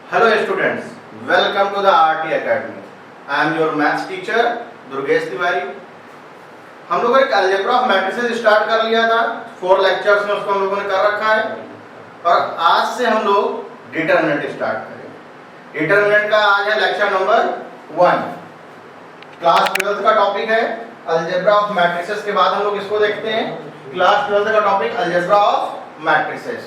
Hello students, welcome to the RT Academy. I am your maths teacher Durgesh Tiwari. हम लोगों ने algebra of matrices start कर लिया था, 4 लेक्चर्स में उसको हम लोगों ने कर रखा है और आज से हम लोग डिटरमिनेंट स्टार्ट करेंगे। डिटरमिनेंट का आज है लेक्चर नंबर 1। क्लास 12 का टॉपिक है अलजेब्रा ऑफ मैट्रिसेस के बाद हम लोग इसको देखते हैं। क्लास 12 का topic algebra of matrices.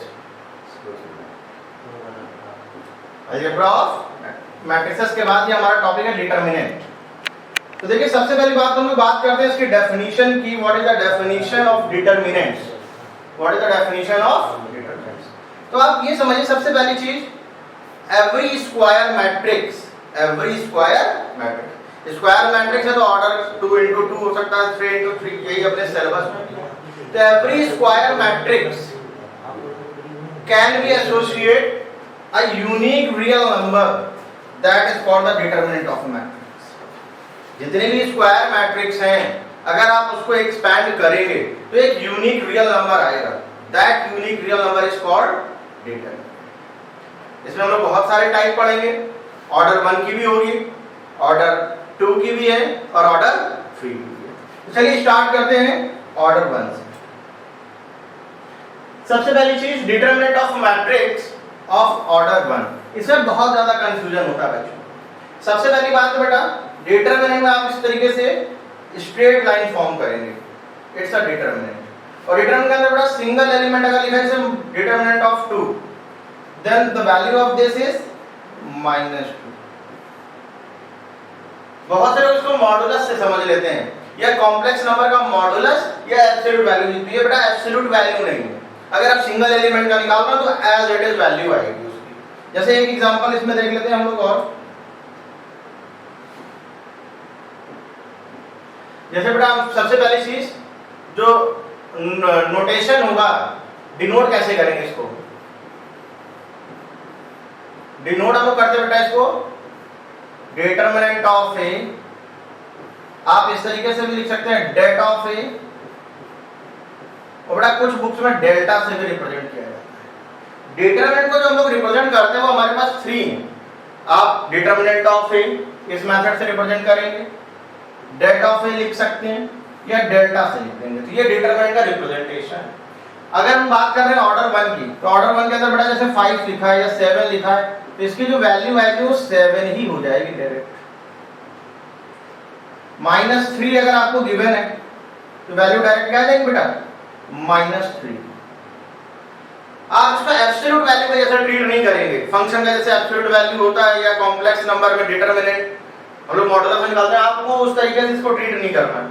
Algebra of matrices के बाद ये हमारा टॉपिक है डिटरमिनेंट। तो देखिए सबसे पहली बात हम लोग बात करते हैं इसकी डेफिनेशन की। What is the definition of determinants? What is the definition of determinants? तो आप ये समझिए सबसे पहली चीज every square matrix. Square matrix है तो ऑर्डर 2 into 2 हो सकता है, 3 into 3, यही अपने सिलेबस में। तो every square matrix can be associate a unique real number that is called the determinant of a matrix। जितने भी स्क्वायर मैट्रिक्स हैं अगर आप उसको एक्सपैंड करेंगे तो एक यूनिक रियल नंबर आएगा। That unique real number is called determinant. इसमें हम लोग बहुत सारे टाइप पढ़ेंगे। ऑर्डर 1 की भी होगी, ऑर्डर 2 की भी है और ऑर्डर 3 की भी है। तो चलिए स्टार्ट करते हैं ऑर्डर 1 से। सबसे पहली चीज determinant of matrix of order 1। इसमें बहुत ज्यादा कंफ्यूजन होता है बच्चों। सबसे पहली बात है बेटा डिटरमिनेंट में आप इस तरीके से स्ट्रेट लाइन फॉर्म करेंगे, इट्स अ डिटरमिनेंट। और डिटरमिनेंट के अंदर बेटा सिंगल एलिमेंट अगर लिखा है जैसे determinant of 2, then the value of this is -2। बहुत से लोग इसको मॉडुलस से समझ लेते हैं, या कॉम्प्लेक्स नंबर का मॉडुलस या एब्सोल्यूट वैल्यू लिखते हैं। बेटा एब्सोल्यूट वैल्यू नहीं है। अगर आप सिंगल एलिमेंट का निकालना तो एज इट इज वैल्यू आएगी उसकी। जैसे एक एग्जांपल इसमें देख लेते हैं हम लोग। और जैसे बेटा सबसे पहली चीज जो नोटेशन होगा, डिनोट कैसे करेंगे इसको? डिनोट हम लोग करते बेटा इसको डिटरमिनेंट ऑफ ए। आप इस तरीके से भी लिख सकते हैं डेट ऑफ ए। और बड़ा कुछ बुक्स में डेल्टा से भी रिप्रेजेंट किया जाता है। डिटरमिनेंट को जो हम लोग रिप्रेजेंट करते हैं वो हमारे पास 3 है। आप डिटरमिनेंट ऑफ ए इस मेथड से रिप्रेजेंट करेंगे, डेट ऑफ ए लिख सकते हैं या डेल्टा से लिख देंगे। तो ये डिटरमिनेंट का रिप्रेजेंटेशन है। अगर हम बात कर रहे हैं ऑर्डर 1 की, तो ऑर्डर 1 के अंदर बेटा जैसे 5 लिखा है या 7 लिखा है, तो इसकी जो वैल्यू आएगी वो 7 ही हो जाएगी डायरेक्ट। -3 अगर आपको गिवन है तो वैल्यू डायरेक्ट क्या आ जाएगी बेटा? -3। आप इसका एब्सोल्यूट वैल्यू का जैसा ट्रीट नहीं करेंगे। फंक्शन का जैसे एब्सोल्यूट वैल्यू होता है या कॉम्प्लेक्स नंबर में डिटरमिनेंट हम लोग मॉडुलस में निकालते हैं, आपको उस तरीके से इसको ट्रीट नहीं करना है।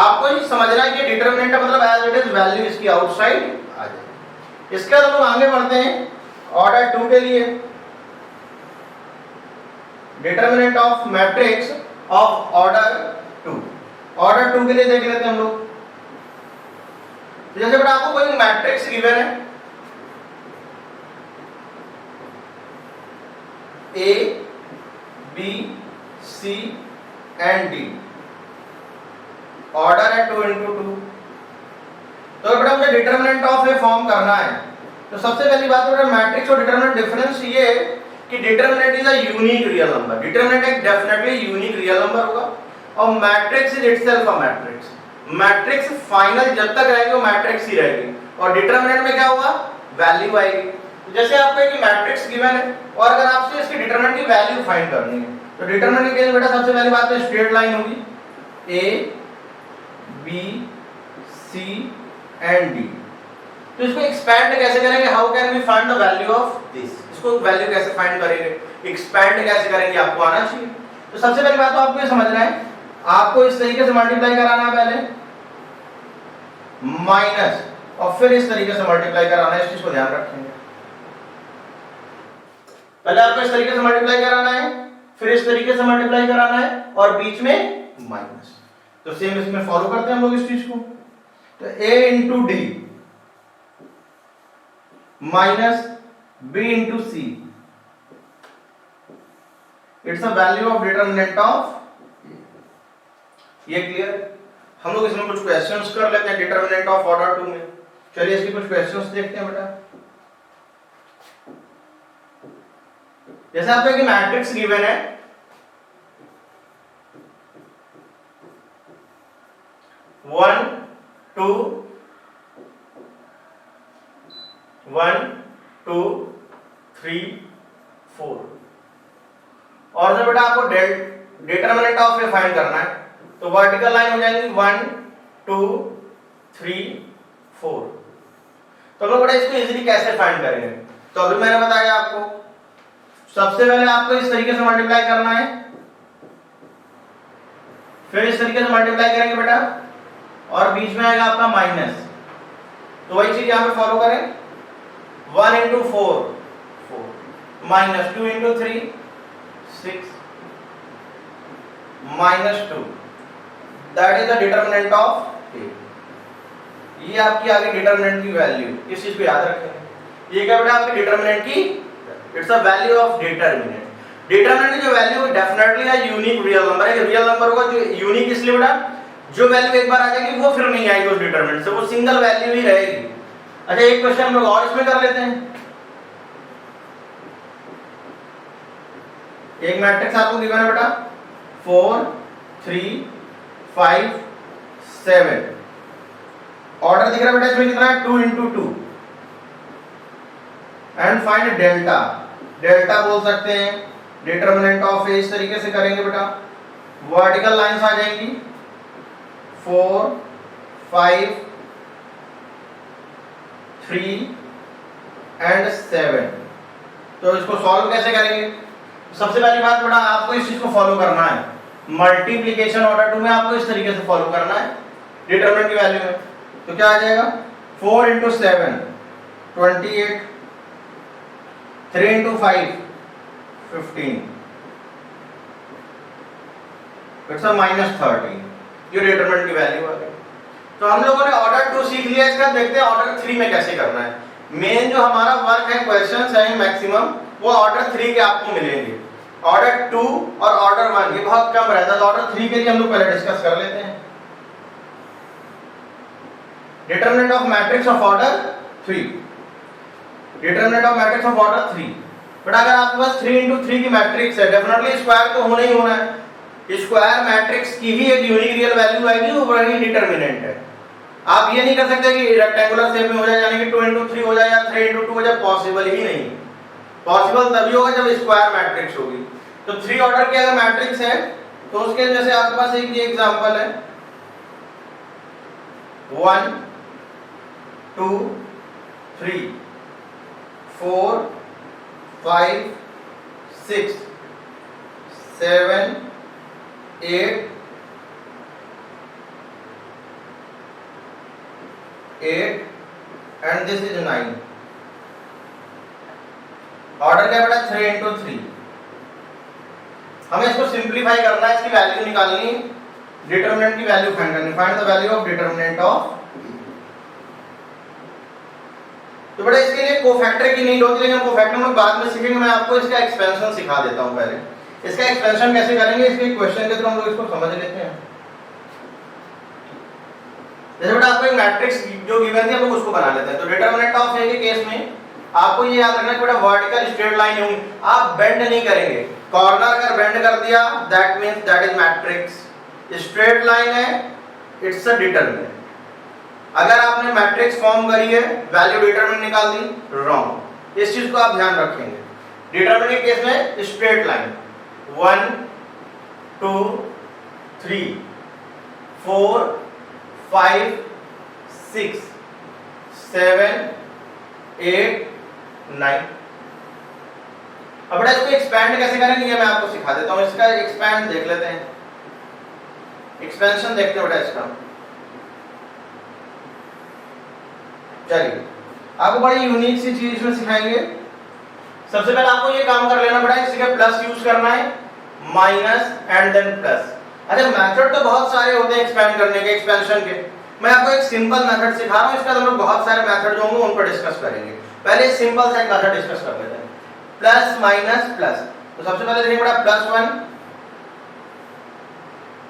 आपको ये समझना है कि डिटरमिनेंट का मतलब एज इट इज वैल्यू इसकी आउटसाइड आ जाए। इसके बाद हम लोग आगे बढ़ते हैं ऑर्डर 2 के लिए। Determinant of matrix of order 2। Order 2 के लिए देख लेते हैं हम लोग। जैसे बेटा आपको कोई मैट्रिक्स गिवन है A, B, C and D, order है 2 into 2। तो बेटा मुझे डिटरमिनेंट ऑफ ए फॉर्म करना है। तो सबसे पहली बात बेटा मैट्रिक्स और डिटरमिनेंट डिफरेंस ये है कि determinant is a unique real number. Determinant एक डेफिनेटली यूनिक रियल नंबर होगा और matrix is itself a matrix. Matrix final जब तक रहेगी वो मैट्रिक्स ही रहेगी। और डिटरमिनेंट में क्या होगा? वैल्यू आएगी। तो जैसे आपको एक मैट्रिक्स गिवन है और अगर आपसे इसकी डिटरमिनेंट की वैल्यू फाइंड करनी है तो डिटरमिनेंट के लिए बेटा सबसे पहली बात तो स्ट्रेट लाइन होगी A, B, C and D। तो इसको एक्सपैंड कैसे करेंगे? How can we find the value of this? इसको वैल्यू कैसे फाइंड करेंगे, एक्सपैंड कैसे करेंगे, आपको आना चाहिए। तो सबसे पहली बात तो आपको ये समझना है, आपको इस तरीके से मल्टीप्लाई कराना है पहले, माइनस और फिर इस तरीके से मल्टीप्लाई कराना है। इस चीज को ध्यान रखेंगे। पहले आपको इस तरीके से मल्टीप्लाई कराना है, फिर इस तरीके से मल्टीप्लाई कराना है और बीच में माइनस। तो सेम इसमें फॉलो करते हैं हम लोग इस चीज को। तो A into D minus B into C, it's a value of determinant of. ये क्लियर? हम लोग इसमें कुछ क्वेश्चंस कर लेते हैं डिटरमिनेंट ऑफ ऑर्डर 2 में। चलिए इसके कुछ क्वेश्चंस देखते हैं बेटा। जैसे आपको एक मैट्रिक्स गिवन है, 1 2 1 2 3 4, और जब बेटा आपको डिटरमिनेंट ऑफ ए फाइंड करना है तो वर्टिकल लाइन हो जाएगी 1 2 3 4। तो हम लोग बेटा इसको इजीली कैसे फाइंड करेंगे, तो अभी मैंने बताया आपको, सबसे पहले आपको इस तरीके से मल्टीप्लाई करना है, फिर इस तरीके से मल्टीप्लाई करेंगे बेटा, और बीच में आएगा आपका माइनस, तो वही चीज यहां पे फॉलो करें, 1 into 4 4 minus 2 into 3 6 minus 2, that is the determinant of a। ये आपकी आगे डिटरमिनेंट की वैल्यू, इस चीज को याद रखें, ये क्या बेटा आपके डिटरमिनेंट की, it's a value of determinant. Determinant की जो वैल्यू डेफिनेटली है यूनिक रियल नंबर है, रियल नंबर होगा जो यूनिक, इसलिए बेटा जो वैल्यू एक बार आ जाएगी वो फिर नहीं आएगी उस डिटरमिनेंट से, वो सिंगल वैल्यू ही रहेगी। अच्छा एक क्वेश्चन हम लोग और इसमें कर लेते हैं, एक मैट्रिक्स आपको गिवन है बेटा 4 3 5 7, ऑर्डर दिख रहा है बेटा इसमें कितना है 2 into 2, and find delta, delta बोल सकते हैं डिटरमिनेंट ऑफ ए, इस तरीके से करेंगे बेटा, वर्टिकल लाइंस आ जाएंगी 4 5 3 and 7। तो इसको सॉल्व कैसे करेंगे, सबसे पहली बात बेटा आपको इस चीज को फॉलो करना है, मल्टीप्लिकेशन ऑर्डर 2 में आपको इस तरीके से फॉलो करना है डिटरमिनेंट की वैल्यू में, तो क्या आ जाएगा 4 into 7 28, 3 into 5 15, इट्स अ -30, ये डिटरमिनेंट की वैल्यू आ गई। तो हम लोगों ने ऑर्डर 2 सीख लिया, इसका देखते हैं ऑर्डर 3 में कैसे करना है। मेन जो हमारा वर्क है, क्वेश्चंस हैं मैक्सिमम वो ऑर्डर 3 के आपको मिलेंगे, ऑर्डर 2 और ऑर्डर 1 ये बहुत कम रहता है, तो ऑर्डर 3 के लिए हम लोग पहले डिस्कस कर लेते हैं। Determinant of matrix of order 3, determinant of matrix of order 3, but अगर आपके पास 3 into 3 की मैट्रिक्स है, डेफिनेटली स्क्वायर तो होना ही होना है, स्क्वायर मैट्रिक्स की ही एक यूनिक रियल वैल्यू आएगी, वो वही डिटरमिनेंट है। आप ये नहीं कर सकते कि रेक्टेंगुलर शेप में हो जाए, यानी कि 2 into 3 हो जाए या 3 into 2 हो जाए, पॉसिबल ही नहीं। पॉसिबल तभी होगा जब स्क्वायर मैट्रिक्स होगी। तो 3 ऑर्डर की अगर मैट्रिक्स है तो उसके जैसे आपके पास एक ये एग्जांपल है 1 2 3 4 5 6 7 8 and this is 9। ऑर्डर क्या बेटा 3 into 3। हमें इसको सिंप्लीफाई करना है, इसकी वैल्यू निकालनी, डिटरमिनेंट की वैल्यू फाइंड करनी, find the value of determinant of. तो बेटा इसके लिए कोफैक्टर की नीड होती है, लेकिन कोफैक्टर में बाद में सीखेंगे, मैं आपको इसका एक्सपेंशन सिखा देता हूं। पहले इसका एक्सपेंशन कैसे करेंगे, इसके क्वेश्चन के थ्रू हम लोग इसको समझ लेते हैं। जैसे बेटा आपको एक मैट्रिक्स जो गिवन थी हम लोग उसको बना लेते हैं। तो डिटरमिनेंट ऑफ ए के केस में आपको ये याद रखना है कि बेटा वर्टिकल स्ट्रेट लाइन होंगी, आप बेंड नहीं करेंगे, कॉर्नर अगर बेंड कर दिया that means that is matrix, straight line है इट्स अ डिटरमिनेंट। अगर आपने मैट्रिक्स फॉर्म करी है, वैल्यू डिटरमिनेंट निकाल दी, रॉन्ग। इस चीज को आप ध्यान रखेंगे। डिटरमिनेंट के केस में स्ट्रेट लाइन 1 2 3 4 5 6 7 8 9। अब बेटा इसको एक्सपैंड कैसे करेंगे ये मैं आपको सिखा देता हूं। इसका एक्सपैंड देख लेते हैं, एक्सपेंशन देखते हैं बेटा इसका। चलिए आपको बड़ी यूनिक सी चीज इसमें सिखाएंगे। सबसे पहले आपको ये काम कर लेना पड़ा, इसके प्लस यूज करना है, माइनस एंड देन प्लस। अच्छा मेथड तो बहुत सारे होते हैं एक्सपेंड करने के, एक्सपेंशन के। मैं आपको एक सिंपल मेथड सिखा रहा हूं, इसका हम लोग बहुत सारे मेथड जो होंगे उन पर डिस्कस करेंगे। पहले सिंपल सा एक मेथड डिस्कस कर लेते हैं, प्लस माइनस प्लस। तो सबसे पहले देखिए बेटा +1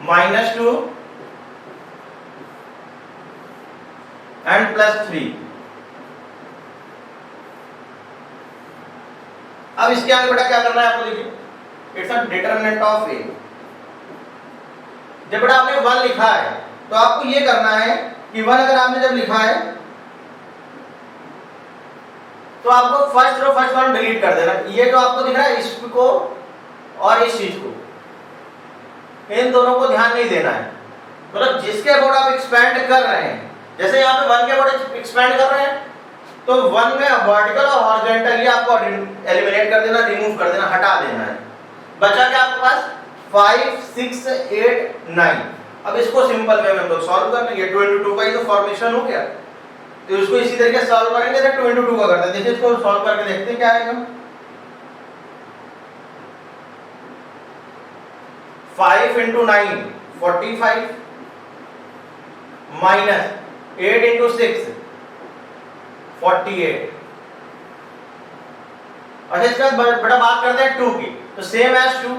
-2 एंड +3। अब इसके आगे बेटा क्या करना है आपको, देखिए इट्स अ डिटरमिनेंट ऑफ ए। जब बेटा आपने 1 लिखा है तो आपको ये करना है कि 1 अगर आपने जब लिखा है तो आपको first row first column delete कर देना। ये जो आपको दिख रहा है इसको और इस चीज को, इन दोनों को ध्यान नहीं देना है। मतलब जिसके अबाउट आप एक्सपेंड कर रहे हैं, जैसे यहाँ पे 1 के अबाउट एक्सपेंड कर रहे हैं तो 1 में वर्टिकल और हॉरिजॉन्टल ये आपको एलिमिनेट कर देना, रिमूव कर देना, हटा देना है। बचा क्या आपके पास 5 6 8 9। अब इसको सिंपल वे में हम लोग सॉल्व कर लेंगे। 2 into 2 का ही तो फॉर्मेशन हो गया, तो इसको इसी तरीके से सॉल्व करेंगे। तो 2 into 2 का करते हैं। देखिए इसको सॉल्व करके देखते हैं क्या आएगा। 5 into 9 45 माइनस 8 into 6 48। अच्छा इसके बाद बड़ा बात करते हैं 2 की, तो सेम एज 2,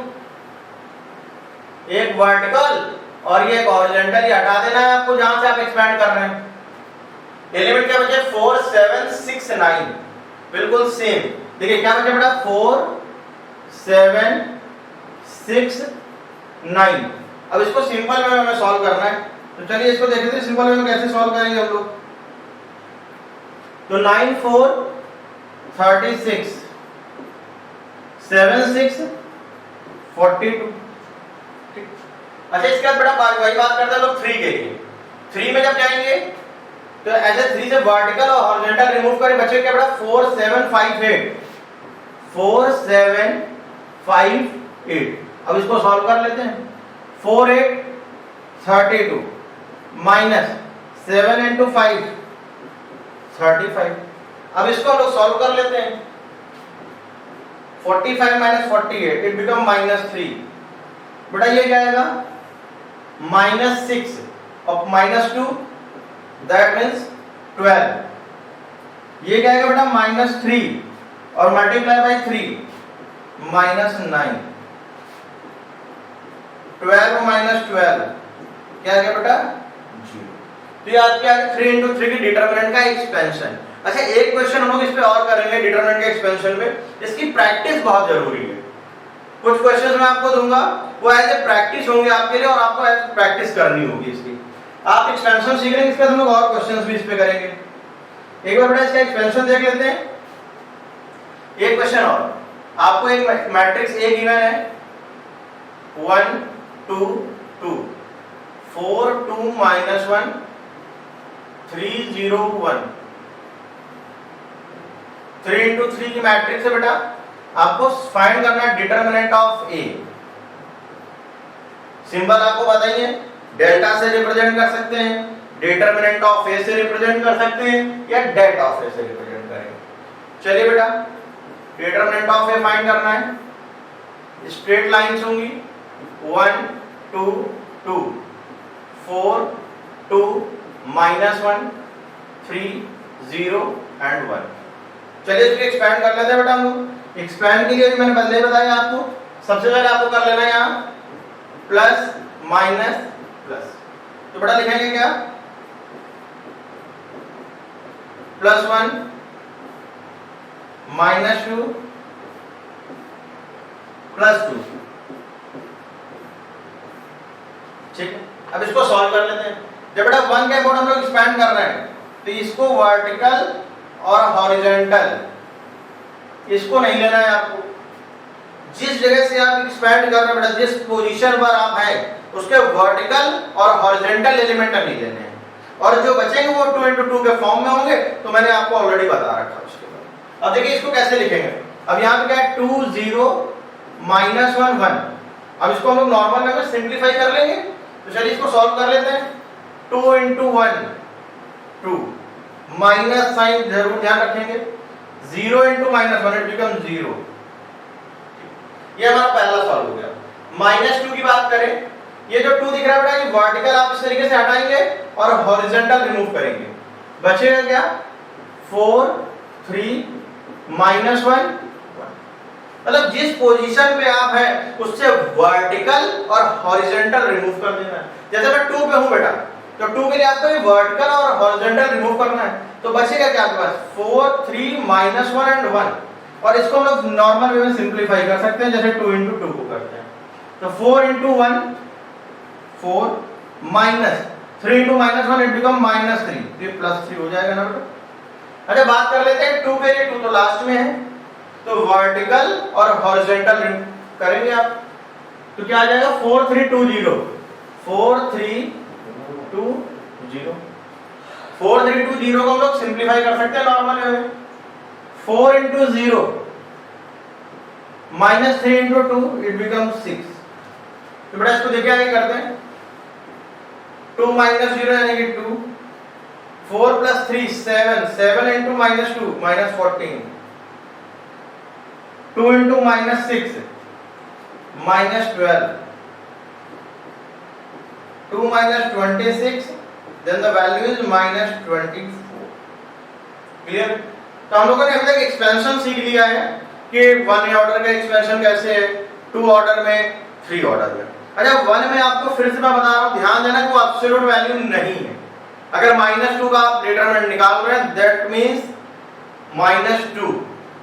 एक वर्टिकल और ये एक हॉरिजॉन्टल, ये हटा देना है आपको जहां से आप एक्सपेंड कर रहे हैं। एलिमेंट क्या बचे 4 7 6 9, बिल्कुल सेम। देखिए क्या बचा बेटा 4 7 6 9। अब इसको सिंपल वे में सॉल्व करना है, तो चलिए इसको देखते हैं सिंपल वे में कैसे सॉल्व करेंगे हम लोग। तो 9 4 36 7 6 42। अच्छा इसके बाद बड़ा वही बात करते हैं लोग 3 के लिए। 3 में जब जाएंगे तो ऐसे 3 से वर्टिकल और हॉरिजॉन्टल रिमूव करें, बचे क्या बड़ा 4 7 5 8 4 7 5 8। अब इसको सॉल्व कर लेते हैं। 4 8 32 माइनस 7 into 5 35। अब इसको हम लोग सॉल्व कर लेते हैं। 45 minus 48 इट बिकम -3। बेटा ये क्या आएगा -6 और -2 दैट मींस 12। ये क्या आएगा बेटा -3 और मल्टीप्लाई बाय 3 -9। 12 minus 12 क्या आ गया बेटा 0। तो ये आपके आगे 3 into 3 की डिटरमिनेंट का एक्सपेंशन। अच्छा एक क्वेश्चन हम लोग इस पे और करेंगे डिटरमिनेंट के एक्सपेंशन पे, इसकी प्रैक्टिस बहुत जरूरी है। कुछ क्वेश्चंस मैं आपको दूंगा वो एज ए प्रैक्टिस होंगे आपके लिए और आपको एज प्रैक्टिस करनी होगी इसकी। आप एक्सपेंशन सीख लेंगे, इसके बाद हम लोग और क्वेश्चंस भी इस पे करेंगे। एक बार बेटा इसका एक्सपेंशन देख लेते हैं। एक क्वेश्चन और, आपको एक मैट्रिक्स ए गिवन है 1 2 2 4 2 -1 3 0 1। 3 into 3 की मैट्रिक्स है बेटा, आपको फाइंड करना है डिटरमिनेंट ऑफ ए। सिंबल आपको बताइए, डेल्टा से रिप्रेजेंट कर सकते हैं, डिटरमिनेंट ऑफ ए से रिप्रेजेंट कर सकते हैं या डेट ऑफ ए से रिप्रेजेंट करेंगे। चलिए बेटा डिटरमिनेंट ऑफ ए फाइंड करना है। स्ट्रेट लाइंस होंगी 1 2 2 4 2 -1 3 0 and 1। चलिए इसको एक्सपैंड कर लेते हैं बेटा हम लोग। एक्सपैंड के लिए भी मैंने पहले ही बताया आपको, सबसे पहले आपको कर लेना है यहाँ प्लस माइनस प्लस। तो बेटा लिखेंगे क्या +1 -2 +2। ठीक है, अब इसको सॉल्व कर लेते हैं। जब बेटा 1 के अबाउट हम लोग एक्सपैंड कर रहे हैं तो इसको वर्टिकल और हॉरिजॉन्टल इसको नहीं लेना है आपको। जिस जगह से आप एक्सपैंड कर रहे हैं बेटा, जिस पोजीशन पर आप हैं उसके वर्टिकल और हॉरिजॉन्टल एलिमेंट नहीं लेने हैं, और जो बचेंगे वो 2 into 2 के फॉर्म में होंगे। तो मैंने आपको ऑलरेडी बता रखा है उसके बाद। अब देखिए इसको कैसे लिखेंगे। अब यहाँ पे क्या है 2 0 -1 1। अब इसको हम लोग नॉर्मल में सिंप्लीफाई कर लेंगे। तो चलिए इसको सॉल्व कर लेते हैं। 2 into 1 2, माइनस साइन जरूर ध्यान रखेंगे। 0 into -1 इट बिकम 0। ये हमारा पहला सॉल्व हो गया। -2 की बात करें, ये जो 2 दिख रहा है बेटा ये वर्टिकल आप इस तरीके से हटाएंगे और हॉरिजॉन्टल रिमूव करेंगे। बचेगा क्या 4 3 -1 1। मतलब जिस पोजीशन पे आप हैं उससे वर्टिकल और हॉरिजॉन्टल रिमूव कर देना है। जैसे मैं 2 पे हूं बेटा, तो 2 के लिए आपको ये वर्टिकल और हॉरिजॉन्टल रिमूव करना है। तो बचेगा क्या आपके पास 4 3 -1 and 1। और इसको हम लोग नॉर्मल वे में सिंप्लीफाई कर सकते हैं, जैसे 2 into 2 को करते हैं। तो 4 into 1 4 minus 3 into -1 it become -3, तो +3 हो जाएगा ना बेटा। अच्छा बात कर लेते हैं 2 के लिए, 2 तो लास्ट में है, तो वर्टिकल और हॉरिजॉन्टल करेंगे आप, तो क्या आ जाएगा 4320 4320 4320 को हम लोग सिंप्लीफाई कर सकते हैं नॉर्मल वे में। 4 into 0 -3 into 2 इट बिकम 6। तो बेटा इसको देखिए आगे करते हैं, 2 - 0 यानी कि 2, 4 + 3 7 7 into -2 -14, 2 into -6 -12, 2 - 26, then the value is -24। Clear? तो हम लोगों ने अभी तक एक्सपेंशन सीख लिया है कि 1 ऑर्डर का एक्सपेंशन कैसे है, 2 ऑर्डर में, 3 ऑर्डर में। अच्छा 1 में आपको फिर से मैं बता रहा हूं, ध्यान देना कि वो एब्सोल्यूट वैल्यू नहीं है। अगर -2 का आप डिटरमिनेंट निकाल रहे हैं दैट मींस -2,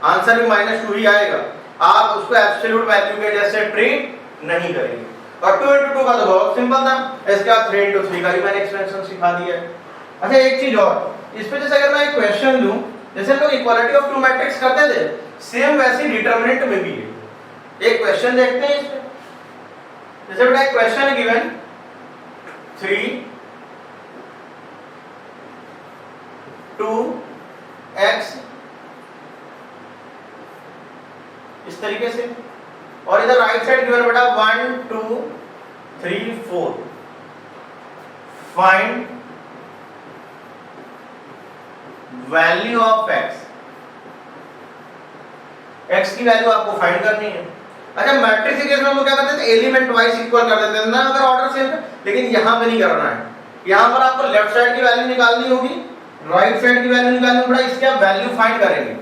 आंसर भी -2 ही आएगा, आप उसको एब्सोल्यूट वैल्यू के जैसे ट्रीट नहीं करेंगे। और 2 into 2 का तो बहुत सिंपल था, इसका 3 into 3 का भी मैंने एक्सपेंशन सिखा दिया है। अच्छा एक चीज और, इस पे जैसे अगर मैं एक क्वेश्चन लूं, जैसे हम लोग इक्वालिटी ऑफ टू मैट्रिक्स करते थे, सेम वैसी डिटरमिनेंट में भी है। एक क्वेश्चन देखते हैं इस पे, जैसे बेटा एक क्वेश्चन है गिवन 3 2x इस तरीके से, और इधर राइट साइड गिवन बेटा 1 2 3 4, find value of x, x की वैल्यू आपको फाइंड करनी है। अच्छा मैट्रिक्स के केस में हम लोग क्या करते थे, एलिमेंट वाइज इक्वल कर देते थे ना अगर ऑर्डर सेम है, लेकिन यहां पे नहीं करना है। यहां पर आपको लेफ्ट साइड की वैल्यू निकालनी होगी, राइट साइड की वैल्यू निकालनी होगी, इसकी आप वैल्यू फाइंड करेंगे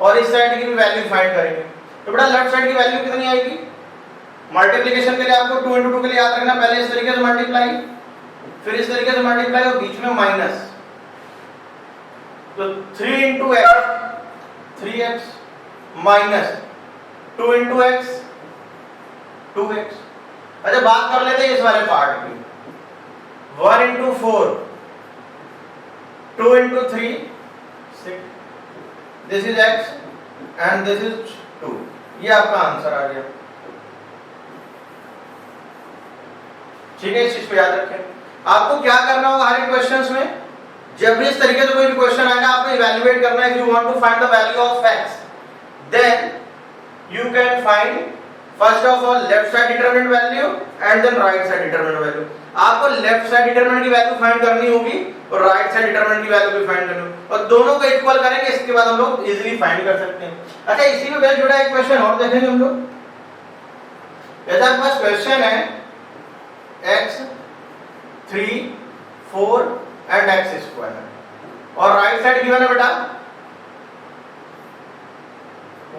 और इस साइड की भी वैल्यू फाइंड करेंगे। तो बेटा लेफ्ट साइड की वैल्यू कितनी आएगी, मल्टीप्लिकेशन के लिए आपको 2 into 2 के लिए याद रखना, पहले इस तरीके से मल्टीप्लाई, फिर इस तरीके से मल्टीप्लाई और बीच में माइनस, तो 3 into x 3x minus 2 into x 2x। अच्छा बात कर लेते हैं इस वाले पार्ट की, 1 into 4 2 into 3 6, this is x and this is 2, ये आपका आंसर आ गया। ठीक है, इस चीज को याद रखें। आपको क्या करना होगा हर एक क्वेश्चंस में, जब भी इस तरीके से कोई भी क्वेश्चन आएगा आपको इवैल्यूएट करना है। If you want to find the value of x, then you can find first of all left side determinant value and then right side determinant value। आपको लेफ्ट साइड डिटरमिनेंट की value find करनी होगी और right side determinant की value भी find करनी होगी, और दोनों को इक्वल करेंगे, इसके बाद हम लोग इजीली फाइंड कर सकते हैं। अच्छा इसी में बेस जुड़ा एक क्वेश्चन और देखेंगे हम लोग, जैसे आपके पास क्वेश्चन है x 3 4 एंड x स्क्वायर और राइट साइड गिवन है बेटा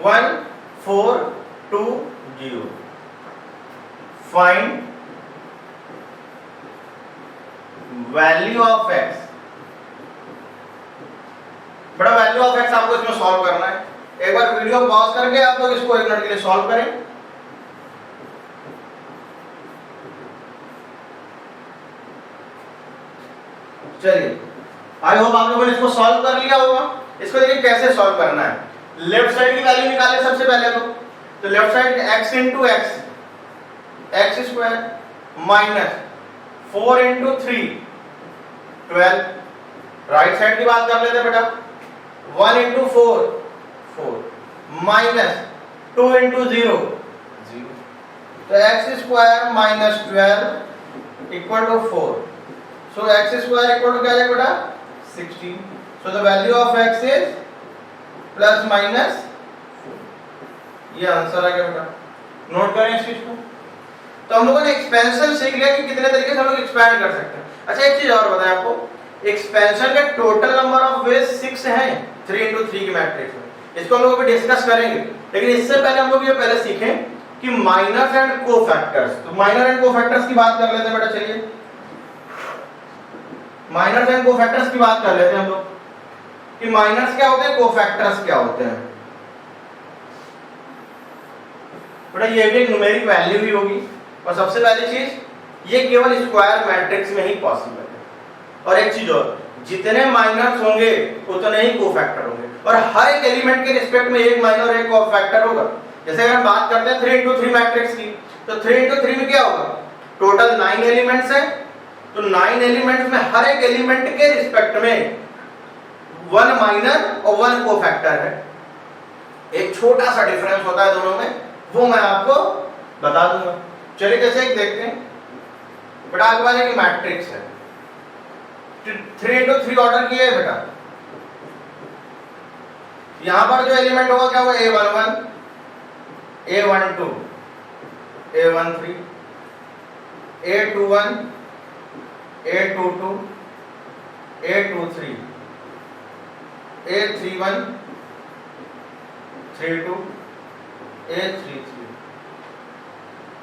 1 4 2 0, फाइंड वैल्यू ऑफ x। बड़ा वैल्यू ऑफ x आपको इसमें सॉल्व करना है। एक बार वीडियो पॉज करके आप लोग इसको 1 मिनट के लिए सॉल्व करें। चलिए आई होप आप लोगों ने इसको सॉल्व कर लिया होगा। इसको देखिए कैसे सॉल्व करना है। लेफ्ट साइड की वैल्यू निकाले सबसे पहले तो left side x into x square minus 4 into 3 12, right side की बात कर लेते बेटा 1 into 4 4 माइनस 2 into 0 0, तो x square minus 12 equal to 4, so x square equal to क्या है बेटा 16, so the value of x is plus minus, ये आंसर आ गया बेटा। नोट करें इस चीज को। तो हम लोगों ने एक्सपेंशन सीख लिया कि कितने तरीके से हम लोग एक्सपैंड कर सकते हैं। अच्छा एक चीज और बताएं आपको, एक्सपेंशन के टोटल नंबर ऑफ वेज 6 हैं 3 into 3 की मैट्रिक्स में, इसको हम लोग अभी डिस्कस करेंगे, लेकिन इससे पहले हम लोग ये पहले सीखें कि माइनर्स एंड कोफैक्टर्स। तो माइनर एंड कोफैक्टर्स की बात कर लेते हैं बेटा। चलिए माइनर्स एंड कोफैक्टर्स की बात कर लेते हैं हम लोग कि माइनर्स क्या होते हैं, कोफैक्टर्स क्या होते हैं। बेटा ये भी एक न्यूमेरिक वैल्यू ही होगी। और सबसे पहली चीज ये केवल स्क्वायर मैट्रिक्स में ही पॉसिबल है। और एक चीज और, जितने माइनर्स होंगे उतने ही कोफैक्टर होंगे, और हर एक एलिमेंट के रिस्पेक्ट में एक माइनर और एक कोफैक्टर होगा। जैसे अगर हम बात करते हैं 3 into 3 मैट्रिक्स की, तो 3 into 3 में क्या होगा, टोटल 9 एलिमेंट्स हैं, तो 9 एलिमेंट्स में हर एक एलिमेंट के रिस्पेक्ट में 1 माइनर और 1 कोफैक्टर है। एक छोटा सा डिफरेंस होता है दोनों में, वो मैं आपको बता दूंगा। चलिए जैसे एक देखते हैं, बेटा आपके पास एक मैट्रिक्स है, 3 into 3 ऑर्डर किया है बेटा। यहां पर जो एलिमेंट होगा क्या होगा, A11, A12, A13, A21, A22, A23, A31, 32, A33।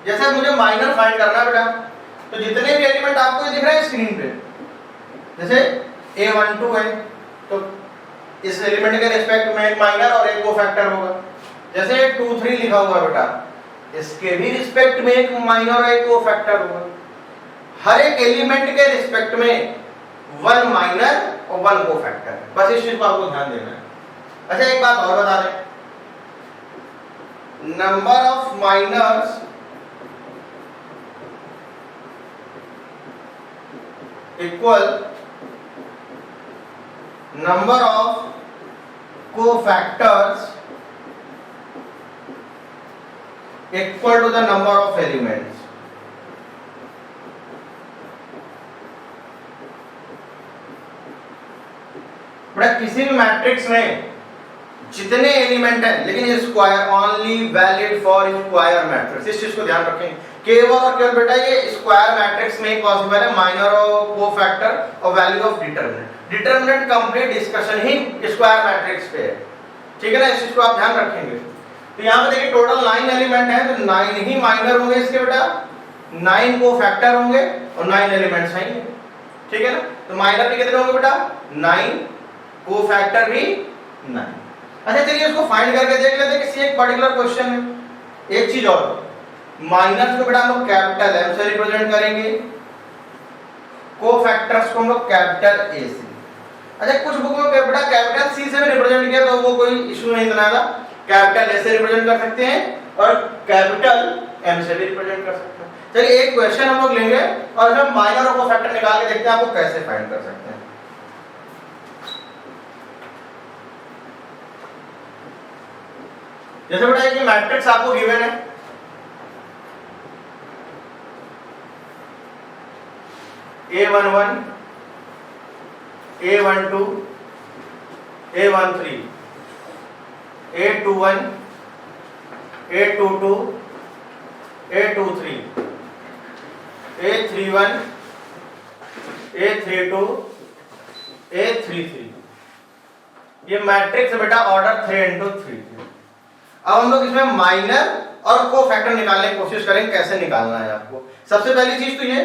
जैसे मुझे माइनर फाइंड करना है बेटा, तो जितने भी एलिमेंट आपको दिख रहे हैं स्क्रीन पे, जैसे A12 है तो इस एलिमेंट के रिस्पेक्ट में एक माइनर और एक कोफैक्टर होगा। जैसे 23 लिखा हुआ बेटा, इसके भी रिस्पेक्ट में एक माइनर और एक कोफैक्टर होगा। हर एक एलिमेंट के रिस्पेक्ट में 1 माइनर और 1 कोफैक्टर। बस इस चीज को आपको ध्यान देना है। अच्छा एक बात और बता दें, number of minors equal number of cofactors equal to the number of elements। बेटा किसी भी मैट्रिक्स में जितने एलिमेंट हैं, लेकिन ये square only valid for square matrix, इस चीज को ध्यान रखें। केवल और केवल बेटा ये स्क्वायर मैट्रिक्स में ही पॉसिबल है, माइनर और कोफैक्टर और value of determinant. Determinant complete discussion he square matrix पे है, ठीक है ना, इस चीज को आप ध्यान रखेंगे। तो यहाँ पे देखिए टोटल 9 एलिमेंट हैं, तो 9 ही माइनर होंगे इसके बेटा, 9 कोफैक्टर होंगे और 9 एलिमेंट्स हैं, ठीक है ना। तो माइनर भी कितने होंगे बेटा, 9, कोफैक्टर भी 9। अच्छा चलिए इसको फाइंड करके देख लेते हैं किसी एक पर्टिकुलर क्वेश्चन में। एक चीज और, माइनर्स को बेटा हम लोग कैपिटल M से रिप्रेजेंट करेंगे, कोफैक्टर्स को हम लोग कैपिटल A से। अच्छा कुछ बुक में बेटा कैपिटल C से भी रिप्रेजेंट किया तो वो कोई इशू नहीं बनाएगा, कैपिटल S से रिप्रेजेंट कर सकते हैं और कैपिटल M से भी रिप्रेजेंट कर सकते हैं। चलिए एक क्वेश्चन हम लोग लेंगे और हम माइनर और कोफैक्टर निकाल के देखते हैं आपको कैसे फाइंड कर सकते हैं। जैसे बेटा ये मैट्रिक्स आपको गिवन है, A11, A12, A13, A21, A22, A23, A31, A32, A33। ये मैट्रिक्स है बेटा ऑर्डर 3 into 3। अब हम लोग इसमें माइनर और कोफैक्टर निकालने की कोशिश करेंगे, कैसे निकालना है आपको। सबसे पहली चीज तो ये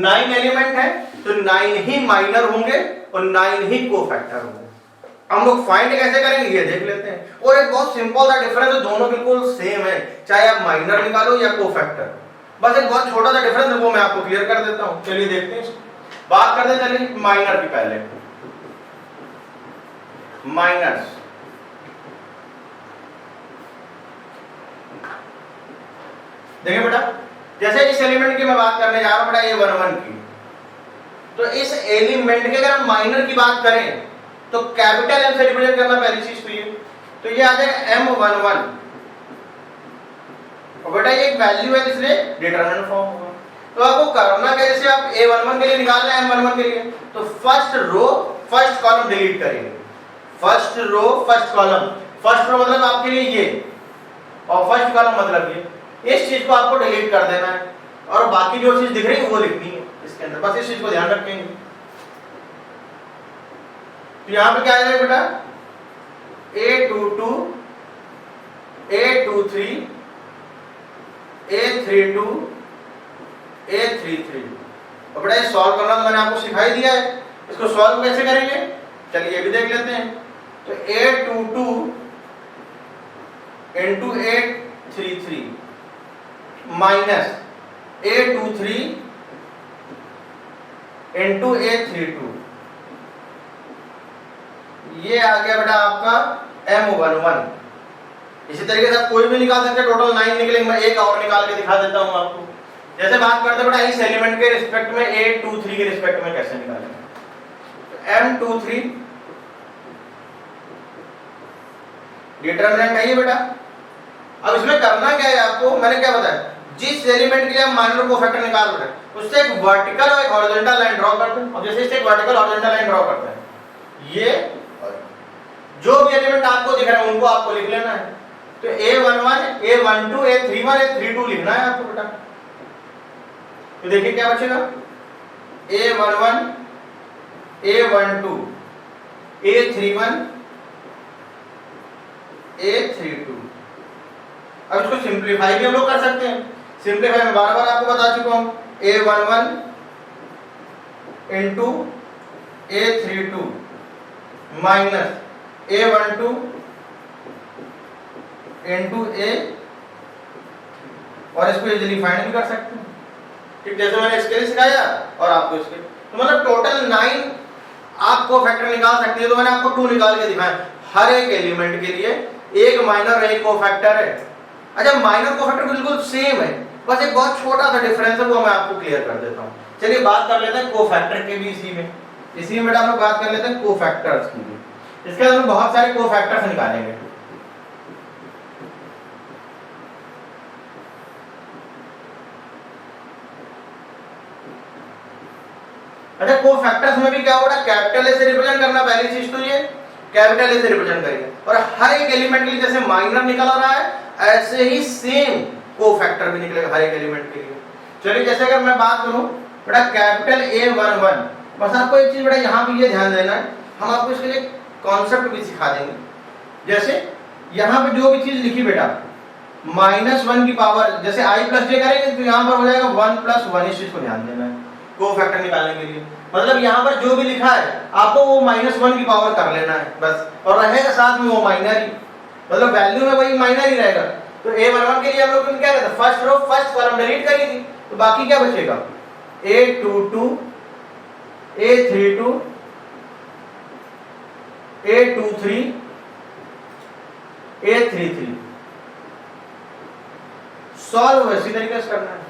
9 एलिमेंट है, तो 9 ही माइनर होंगे और 9 ही कोफैक्टर होंगे। हम लोग फाइंड कैसे करेंगे ये देख लेते हैं। और एक बहुत सिंपल सा डिफरेंस है, दोनों बिल्कुल सेम है, चाहे आप माइनर निकालो या कोफैक्टर, बस एक बहुत छोटा सा डिफरेंस है, वो मैं आपको क्लियर कर देता हूं। चलिए देखते हैं, बात करते हैं चलिए माइनर की। पहले माइनर्स, देखिए बेटा जैसे इस एलिमेंट की मैं बात करने जा रहा हूं बेटा A11 की, तो इस एलिमेंट के अगर हम माइनर की बात करें तो कैपिटल M से रिप्रेजेंट करना पहली चीज तो ये आ जाएगा M11, और बेटा ये एक वैल्यू है इसलिए डिटरमिनेंट फॉर्म होगा। तो आपको करना क्या, जैसे आप A11 के लिए निकाल रहे हैं M11 के लिए, तो first row first column delete करेंगे, first row first column, first row मतलब आपके लिए ये और फर्स्ट कॉलम मतलब ये, इस चीज को आपको डिलीट कर देना है और बाकी जो चीज दिख रही है वो लिखनी है इसके अंदर, बस इस चीज को ध्यान रखेंगे। तो यहां पे क्या आ जाएगा बेटा A22, A23, A32, A33। और बेटा ये सॉल्व करना तो मैंने आपको सिखाई दिया है, इसको सॉल्व कैसे करेंगे चलिए ये भी देख लेते हैं। तो A22 into A33 minus A23 into A32, ये आ गया बेटा आपका M11। इसी तरीके से आप कोई भी निकाल सकते हैं, टोटल 9 निकलेंगे। मैं एक और निकाल के दिखा देता हूं आपको। जैसे बात करते हैं बेटा इस एलिमेंट के रिस्पेक्ट में A23 के रिस्पेक्ट में कैसे निकालेंगे। M23 डिटरमिनेंट है ये बेटा। अब इसमें करना क्या है आपको, मैंने क्या बताया, जिस एलिमेंट के लिए हम माइनर कोफैक्टर निकाल रहे हैं उससे एक वर्टिकल और एक हॉरिजॉन्टल लाइन ड्रॉ करते हैं। अब जैसे इससे एक वर्टिकल हॉरिजॉन्टल लाइन ड्रॉ करते हैं, ये जो भी एलिमेंट आपको दिख रहा है उनको आपको लिख लेना है। तो A11, A12, A31, A32 लिखना है आपको बेटा। तो देखिए क्या बचेगा, A11, A12, A31, A32। अब इसको सिंप्लीफाई भी हम लोग कर सकते हैं। सिंप्लीफाई में बार बार आपको बता चुका हूं, A11 into A32 minus A12 into A, और इसको इजीली फाइंड भी कर सकते हैं। ठीक, जैसे मैंने इसके लिए सिखाया और आपको इसके, तो मतलब टोटल 9 आपको फैक्टर निकाल सकते हैं। तो मैंने आपको 2 निकाल के दिखाया। हर एक एलिमेंट के लिए एक माइनर एक कोफैक्टर है। अच्छा, माइनर कोफैक्टर बिल्कुल सेम है, बस एक बहुत छोटा सा डिफरेंस है, वो मैं आपको क्लियर कर देता हूं। चलिए बात कर लेते हैं कोफैक्टर के भी। इसी में बेटा हम लोग बात कर लेते हैं कोफैक्टर्स की भी। इसके अंदर हम बहुत सारे कोफैक्टर्स निकालेंगे। अच्छा, कोफैक्टर्स में भी क्या होगा, कैपिटल ए से रिप्रेजेंट करना, पहली चीज तो ये कैपिटल ए से रिप्रेजेंट करेंगे। और हर एक एलिमेंट के लिए जैसे माइनर निकल रहा है ऐसे ही सेम कोफैक्टर भी निकलेगा हर एक एलिमेंट के लिए। चलिए जैसे अगर मैं बात करूं बेटा कैपिटल A11, बस आपको एक चीज बेटा यहाँ पे ये ध्यान देना है, हम आपको इसके लिए कॉन्सेप्ट भी सिखा देंगे। जैसे यहाँ पे जो भी चीज लिखी बेटा -1 की पावर, जैसे i प्लस j करेंगे तो यहाँ पर हो जाएगा 1 + 1। इस चीज को ध्यान देना है कोफैक्टर निकालने के लिए। मतलब यहाँ पर जो भी लिखा है आपको वो -1 की पावर कर लेना है बस, और रहेगा साथ में वो माइनर ही, मतलब वैल्यू में वही माइनर ही रहेगा। तो A11 के लिए हम लोग क्या करते, first row first column delete करी थी, तो बाकी क्या बचेगा, A22, A32, A23, A33। Solve वैसी तरीके से करना है।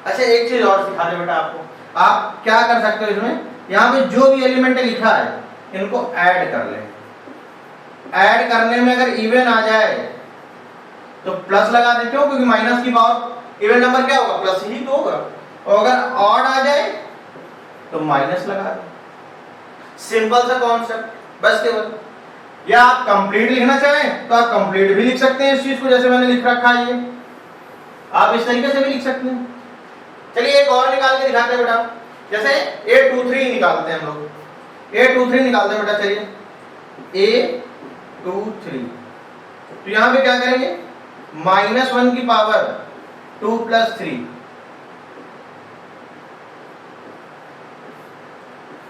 अच्छा, एक चीज और सिखा दे बेटा आपको, आप क्या कर सकते हो इसमें, यहाँ पे जो भी एलिमेंट लिखा है इनको ऐड कर लें। ऐड करने में अगर इवन आ जाए तो प्लस लगा देते हो, क्योंकि माइनस की पावर इवन नंबर क्या होगा, प्लस ही तो होगा। और अगर ऑड आ जाए तो माइनस लगा दो। सिंपल सा कॉन्सेप्ट, बस केवल। या आप कंप्लीट लिखना चाहें तो आप कंप्लीट भी लिख सकते हैं इस चीज को, जैसे मैंने लिख रखा है ये, आप इस तरीके से भी लिख सकते हैं। चलिए एक और निकाल के दिखाते हैं बेटा, जैसे A23 निकालते हैं हम लोग। A23 निकालते हैं बेटा, चलिए A23। तो यहां पे क्या करेंगे, -1 की पावर 2 + 3,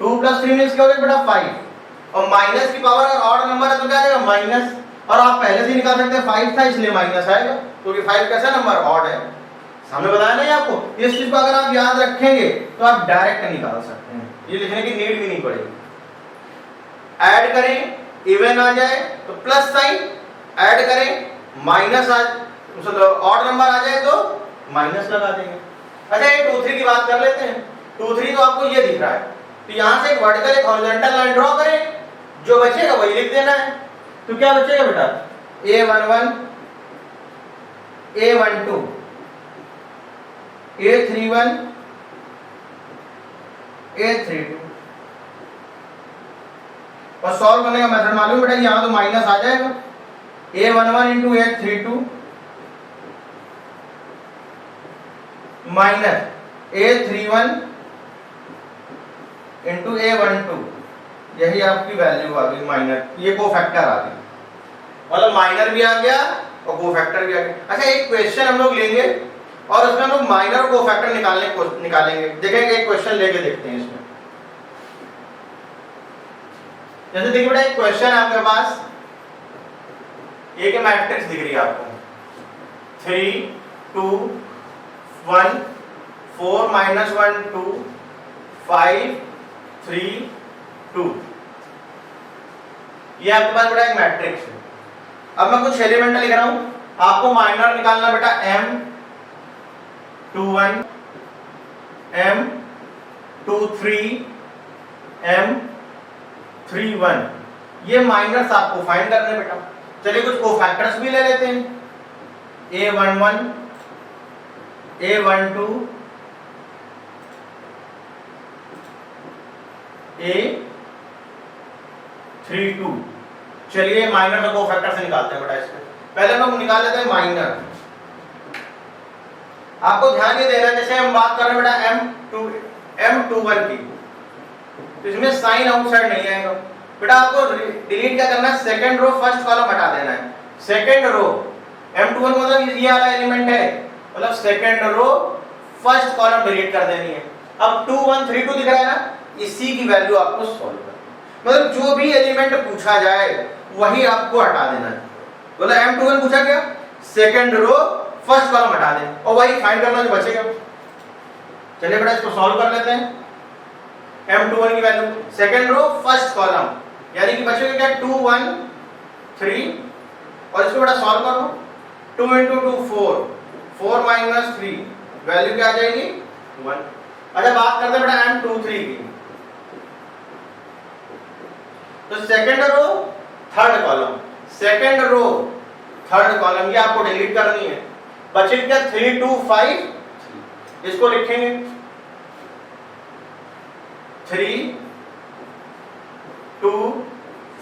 2 + 3 मींस क्या हो जाएगा बेटा 5, और माइनस की पावर अगर ऑड नंबर है तो क्या आएगा माइनस, और आप पहले से निकाल सकते हैं 5 था इसलिए माइनस आएगा, क्योंकि 5 कैसा नंबर, ऑड है। सामने बताया नहीं आपको, इस चीज को अगर आप याद रखेंगे तो आप डायरेक्ट निकाल सकते हैं, ये लिखने की नीड भी नहीं पड़ेगी। ऐड करें, इवन आ जाए तो प्लस साइन, ऐड करें माइनस आ, ऑड नंबर आ जाए तो माइनस लगा देंगे। अच्छा, ये 23 की बात कर लेते हैं। 23 तो आपको ये दिख रहा है, तो यहां से एक वर्टिकल एक हॉरिजॉन्टल लाइन ड्रॉ करें, जो बचेगा वही लिख देना है। तो क्या बचेगा बेटा, A11, A12, A31, A32। और सॉल्व करने का मेथड मालूम बेटा, यहां तो माइनस आ जाएगा, A11 into A32 minus A31 into A12, यही आपकी वैल्यू आ गई माइनर, ये कोफैक्टर आ गई, मतलब माइनर भी आ गया और कोफैक्टर भी आ गया। अच्छा, एक क्वेश्चन हम लोग लेंगे और उसमें हम लोग माइनर और कोफैक्टर निकालेंगे, देखेंगे, एक क्वेश्चन लेके देखते हैं इसमें। जैसे देखिए बेटा, एक क्वेश्चन है आपके पास, एक मैट्रिक्स दिख रही है आपको 3 2 1 4 माइनस 1 2 5 3 2। ये आपके पास बेटा एक मैट्रिक्स है। अब मैं कुछ एलिमेंट लिख रहा हूं, आपको माइनर निकालना बेटा M21 M23 M31, ये माइनर्स आपको फाइंड करने बेटा। चलिए कुछ कोफैक्टर्स भी ले लेते हैं, A11 A12 A32। चलिए माइनर का कोफैक्टर से निकालते हैं बेटा। इसमें पहले हम लोग निकाल लेते हैं माइनर। आपको ध्यान ये देना, जैसे हम बात कर रहे हैं बेटा M21 की, तो इसमें साइन आउटसाइड नहीं आएगा बेटा। आपको डिलीट क्या करना है, सेकंड रो फर्स्ट कॉलम हटा देना है। सेकंड रो M21 मतलब ये वाला एलिमेंट है, मतलब second row first column delete कर देनी है। अब 2 1 3 2 दिख रहा है ना, इसी की वैल्यू आपको सॉल्व करनी है। मतलब जो भी एलिमेंट पूछा जाए वही आपको हटा देना है। बोला M21 पूछा क्या, सेकंड रो फर्स्ट कॉलम हटा दें और वही फाइंड करना जो बचेगा। चलिए बेटा इसको सॉल्व कर लेते हैं। M21 की value second row first column, यानी कि बचेगा क्या 2 1 3, और इसको बेटा सॉल्व करो। 2 × 2 4 4 माइनस 3, वैल्यू क्या आ जाएगी 1। अच्छा बात करते हैं बेटा M23 की, तो second row third column, second row third column ये आपको डिलीट करनी है। बचेगा क्या 3 2 5, इसको लिखेंगे 3 2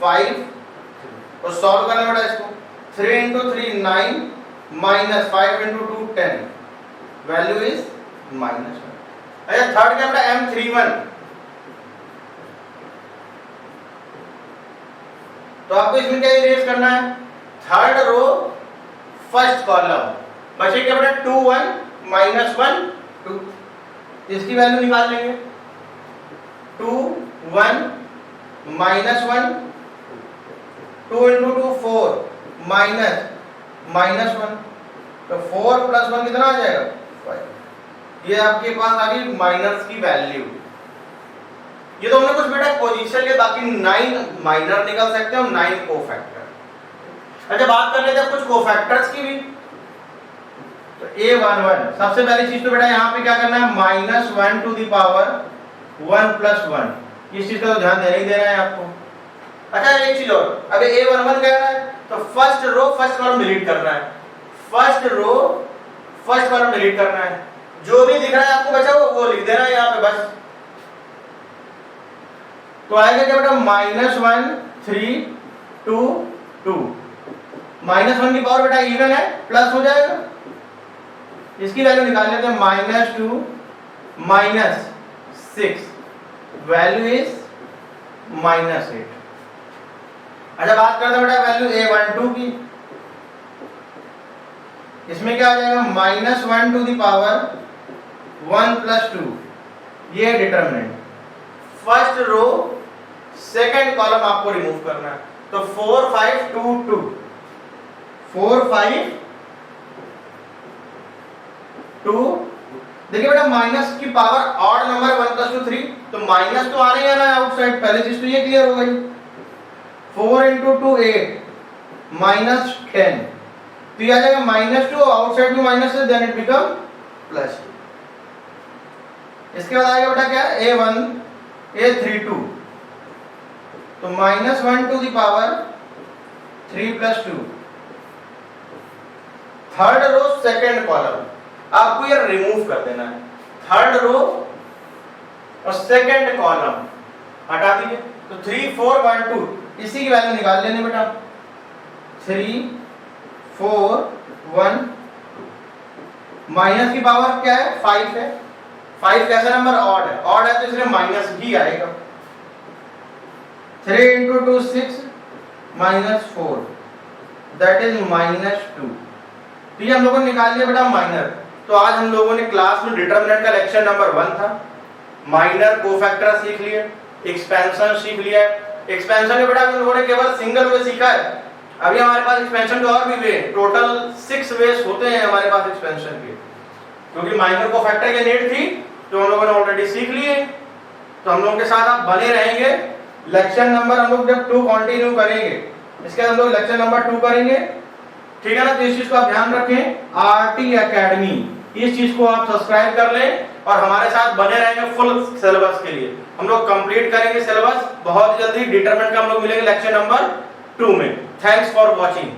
5 और सॉल्व करना बेटा इसको। 3 × 3 9 माइनस 5 × 2 10, वैल्यू इज -1। अच्छा थर्ड क्या बेटा M31, तो आपको इसमें क्या इरेज करना है, थर्ड रो फर्स्ट कॉलम, बचे क्या बेटा 2 1 माइनस 1 2, इसकी वैल्यू निकाल लेंगे। 2 1 माइनस 1 2 × 2 4 माइनस 1, तो 4 + 1 कितना आ जाएगा 5। ये आपके पास आ गई माइनर्स की वैल्यू। ये तो हमने कुछ बेटा पोजीशन लिए, बाकी 9 माइनर निकल सकते हैं और 9 कोफैक्टर। अच्छा बात कर लेते हैं कुछ कोफैक्टर्स की भी। तो A11 सबसे पहली चीज तो बेटा यहाँ पे क्या करना है, -1 टू द पावर 1 + 1, इस चीज का तो ध्यान देना ही देना है आपको। अच्छा एक चीज और, अबे A11 कह रहा है तो first row first column delete करना है, first row first column delete करना है। जो भी दिख रहा है आपको बचा वो लिख देना है यहाँ पे बस। तो आएगा क्या बेटा -1 3 2 2, -1 की पावर बेटा इवन है, प्लस हो जाएगा। इसकी वैल्यू निकाल लेते हैं, -2 -6, वैल्यू इज -8। अच्छा बात करते हैं बेटा वैल्यू A12 की। इसमें क्या आ जाएगा, -1 टू द पावर 1 + 2, ये determinant. First row second column आपको रिमूव करना है, तो 4 5 2 2 4 5 2। देखिए बेटा माइनस की पावर ऑड नंबर 1 + 2 3, तो माइनस तो आने ही आना है आउटसाइड, पहले चीज तो ये क्लियर हो गई। 4 × 2 8 -10, तो ये आ जाएगा -2, आउटसाइड में माइनस है, देन इट बिकम +2। इसके बाद आएगा बेटा क्या A1 A32, तो -1 to the power 3 + 2, third row second column आपको ये रिमूव कर देना है। थर्ड रो और सेकंड कॉलम हटा दीजिए, तो 3 4 1 2, इसी की वैल्यू निकाल लेनी बेटा। 3 4 1 माइनस की पावर क्या है 5 है, 5 कैसा नंबर ऑड है, ऑड है तो इसलिए माइनस ही आएगा। 3 × 2 6 -4, दैट इज -2। तो ये हम लोगों ने निकाल लिया बेटा माइनर। तो आज हम लोगों ने क्लास में डिटरमिनेंट का लेक्चर नंबर 1 था, माइनर कोफैक्टर सीख लिए, एक्सपेंशन सीख लिया। एक्सपेंशन में बेटा हम लोगों ने केवल सिंगल वे सीखा है, अभी हमारे पास एक्सपेंशन के और भी वे, टोटल 6 वेज होते हैं हमारे पास एक्सपेंशन के। क्योंकि माइनर कोफैक्टर की नीड थी तो हम लोगों ने ऑलरेडी सीख लिए। तो हम लोगों के साथ आप बने रहेंगे। लेक्चर नंबर हम लोग जब 2 कंटिन्यू करेंगे, इसके बाद हम लोग लेक्चर नंबर 2 करेंगे, ठीक है ना। तो इस चीज को आप ध्यान रखें, आरटी एकेडमी, इस चीज को आप सब्सक्राइब कर लें और हमारे साथ बने रहेंगे फुल सिलेबस के लिए। हम लोग कंप्लीट करेंगे सिलेबस बहुत जल्दी। डिटरमिनेंट का हम लोग मिलेंगे लेक्चर नंबर 2 में। Thanks for watching.